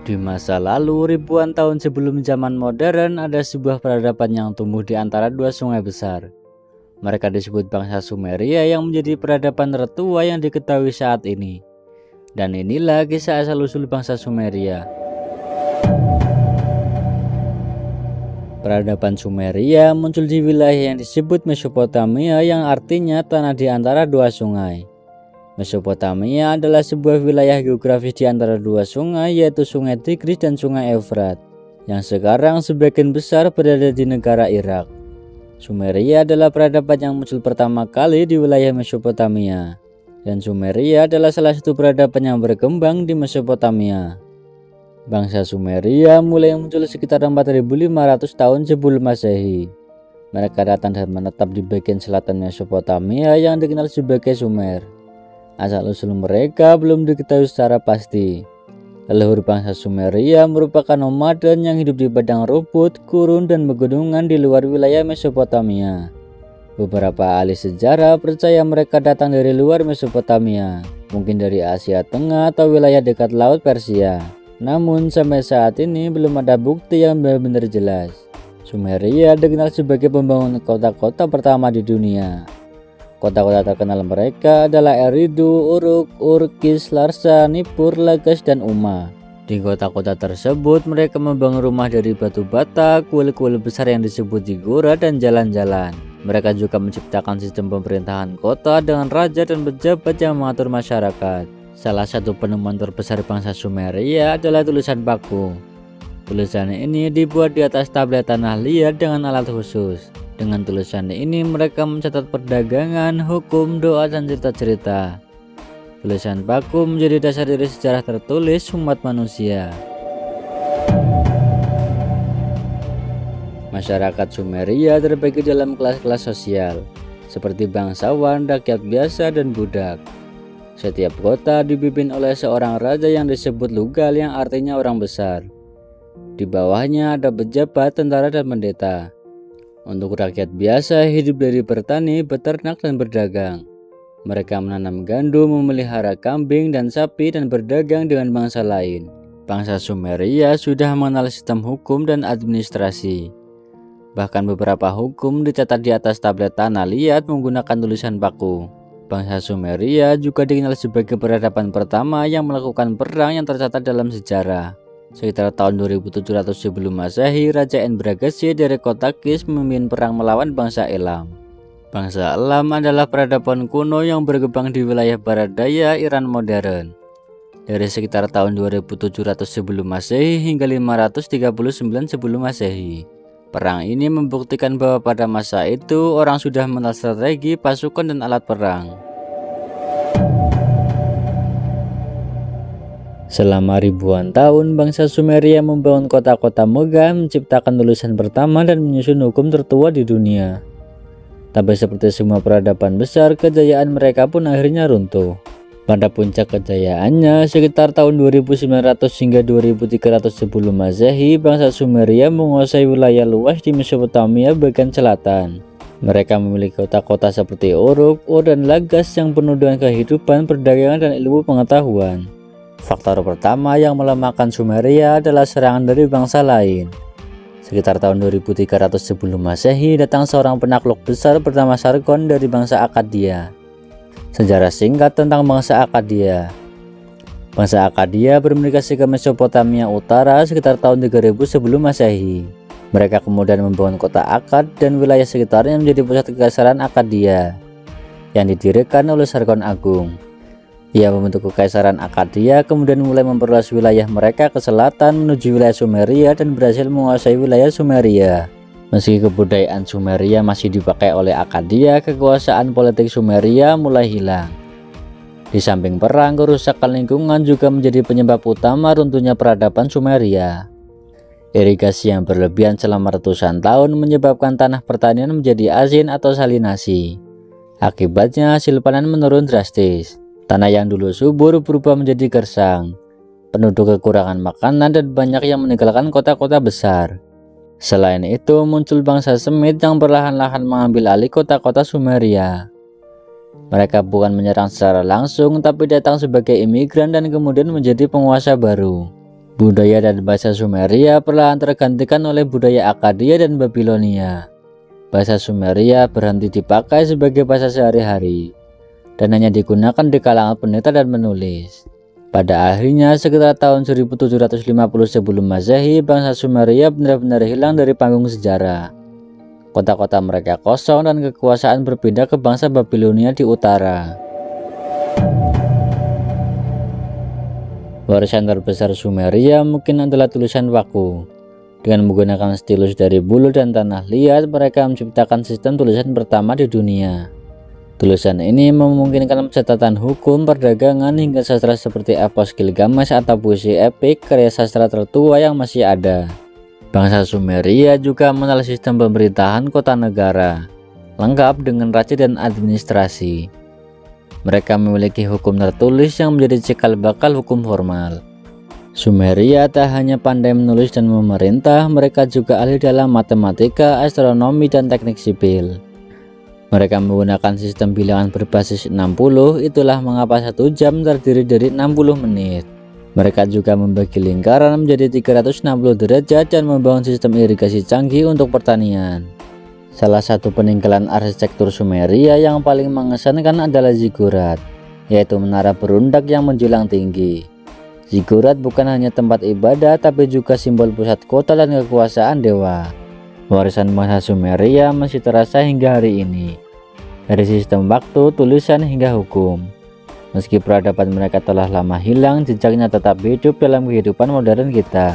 Di masa lalu, ribuan tahun sebelum zaman modern, ada sebuah peradaban yang tumbuh di antara dua sungai besar. Mereka disebut bangsa Sumeria yang menjadi peradaban tertua yang diketahui saat ini. Dan inilah kisah asal-usul bangsa Sumeria. Peradaban Sumeria muncul di wilayah yang disebut Mesopotamia yang artinya tanah di antara dua sungai. Mesopotamia adalah sebuah wilayah geografis di antara dua sungai, yaitu Sungai Tigris dan Sungai Efrat, yang sekarang sebagian besar berada di negara Irak. Sumeria adalah peradaban yang muncul pertama kali di wilayah Mesopotamia, dan Sumeria adalah salah satu peradaban yang berkembang di Mesopotamia. Bangsa Sumeria mulai muncul sekitar 4500 tahun sebelum Masehi. Mereka datang dan menetap di bagian selatan Mesopotamia yang dikenal sebagai Sumer. Asal-usul mereka belum diketahui secara pasti. Leluhur bangsa Sumeria merupakan nomaden yang hidup di padang rumput, gurun, dan pegunungan di luar wilayah Mesopotamia. Beberapa ahli sejarah percaya mereka datang dari luar Mesopotamia, mungkin dari Asia Tengah atau wilayah dekat Laut Persia. Namun sampai saat ini belum ada bukti yang benar-benar jelas. Sumeria dikenal sebagai pembangun kota-kota pertama di dunia. Kota-kota terkenal mereka adalah Eridu, Uruk, Urkis, Larsa, Nippur, Lagas, dan Umma. Di kota-kota tersebut mereka membangun rumah dari batu bata, kuil-kuil besar yang disebut ziggurat, dan jalan-jalan. Mereka juga menciptakan sistem pemerintahan kota dengan raja dan pejabat yang mengatur masyarakat. Salah satu penemuan terbesar bangsa Sumeria adalah tulisan baku. Tulisan ini dibuat di atas tablet tanah liat dengan alat khusus. Dengan tulisan ini mereka mencatat perdagangan, hukum, doa, dan cerita-cerita. Tulisan baku menjadi dasar dari sejarah tertulis umat manusia. Masyarakat Sumeria terbagi dalam kelas-kelas sosial, seperti bangsawan, rakyat biasa, dan budak. Setiap kota dipimpin oleh seorang raja yang disebut Lugal yang artinya orang besar. Di bawahnya ada pejabat, tentara, dan pendeta. Untuk rakyat biasa hidup dari bertani, beternak, dan berdagang. Mereka menanam gandum, memelihara kambing dan sapi, dan berdagang dengan bangsa lain. Bangsa Sumeria sudah mengenal sistem hukum dan administrasi. Bahkan beberapa hukum dicatat di atas tablet tanah liat menggunakan tulisan baku. Bangsa Sumeria juga dikenal sebagai peradaban pertama yang melakukan perang yang tercatat dalam sejarah. Sekitar tahun 2700 sebelum Masehi, Raja Enbragasi dari kota Kish memimpin perang melawan bangsa Elam. Bangsa Elam adalah peradaban kuno yang berkembang di wilayah barat daya Iran modern. Dari sekitar tahun 2700 sebelum Masehi hingga 539 sebelum Masehi. Perang ini membuktikan bahwa pada masa itu orang sudah mengenal strategi, pasukan, dan alat perang. Selama ribuan tahun, bangsa Sumeria membangun kota-kota megah, menciptakan tulisan pertama, dan menyusun hukum tertua di dunia. Tapi seperti semua peradaban besar, kejayaan mereka pun akhirnya runtuh. Pada puncak kejayaannya, sekitar tahun 2900 hingga 2300 sebelum Masehi, bangsa Sumeria menguasai wilayah luas di Mesopotamia bagian selatan. Mereka memiliki kota-kota seperti Uruk, Ur, dan Lagas yang penuh dengan kehidupan, perdagangan, dan ilmu pengetahuan. Faktor pertama yang melemahkan Sumeria adalah serangan dari bangsa lain. Sekitar tahun 2300 sebelum Masehi datang seorang penakluk besar bernama Sargon dari bangsa Akkadia. Sejarah singkat tentang bangsa Akkadia. Bangsa Akkadia bermigrasi ke Mesopotamia Utara sekitar tahun 3000 sebelum Masehi. Mereka kemudian membangun kota Akkad dan wilayah sekitarnya menjadi pusat kekaisaran Akkadia yang didirikan oleh Sargon Agung. Ia membentuk kekaisaran Akkadia, kemudian mulai memperluas wilayah mereka ke selatan menuju wilayah Sumeria dan berhasil menguasai wilayah Sumeria. Meski kebudayaan Sumeria masih dipakai oleh Akkadia, kekuasaan politik Sumeria mulai hilang. Di samping perang, kerusakan lingkungan juga menjadi penyebab utama runtuhnya peradaban Sumeria. Irigasi yang berlebihan selama ratusan tahun menyebabkan tanah pertanian menjadi asin atau salinasi. Akibatnya hasil panen menurun drastis. Tanah yang dulu subur berubah menjadi gersang. Penduduk kekurangan makanan dan banyak yang meninggalkan kota-kota besar. Selain itu, muncul bangsa Semit yang perlahan-lahan mengambil alih kota-kota Sumeria. Mereka bukan menyerang secara langsung, tapi datang sebagai imigran dan kemudian menjadi penguasa baru. Budaya dan bahasa Sumeria perlahan tergantikan oleh budaya Akkadia dan Babilonia. Bahasa Sumeria berhenti dipakai sebagai bahasa sehari-hari dan hanya digunakan di kalangan pendeta dan penulis. Pada akhirnya sekitar tahun 1750 sebelum Masehi, bangsa Sumeria benar-benar hilang dari panggung sejarah. Kota-kota mereka kosong dan kekuasaan berpindah ke bangsa Babilonia di utara. Warisan terbesar Sumeria mungkin adalah tulisan waku. Dengan menggunakan stilus dari bulu dan tanah liat, mereka menciptakan sistem tulisan pertama di dunia. Tulisan ini memungkinkan pencatatan hukum, perdagangan, hingga sastra seperti epos Gilgamesh atau puisi epik, karya sastra tertua yang masih ada. Bangsa Sumeria juga mengenal sistem pemerintahan kota negara, lengkap dengan raja dan administrasi. Mereka memiliki hukum tertulis yang menjadi cikal bakal hukum formal. Sumeria tak hanya pandai menulis dan memerintah, mereka juga ahli dalam matematika, astronomi, dan teknik sipil. Mereka menggunakan sistem bilangan berbasis 60, itulah mengapa 1 jam terdiri dari 60 menit. Mereka juga membagi lingkaran menjadi 360 derajat dan membangun sistem irigasi canggih untuk pertanian. Salah satu peninggalan arsitektur Sumeria yang paling mengesankan adalah ziggurat, yaitu menara berundak yang menjulang tinggi. Ziggurat bukan hanya tempat ibadah, tapi juga simbol pusat kota dan kekuasaan dewa. Warisan bangsa Sumeria masih terasa hingga hari ini, dari sistem waktu, tulisan, hingga hukum. Meski peradaban mereka telah lama hilang, jejaknya tetap hidup dalam kehidupan modern kita.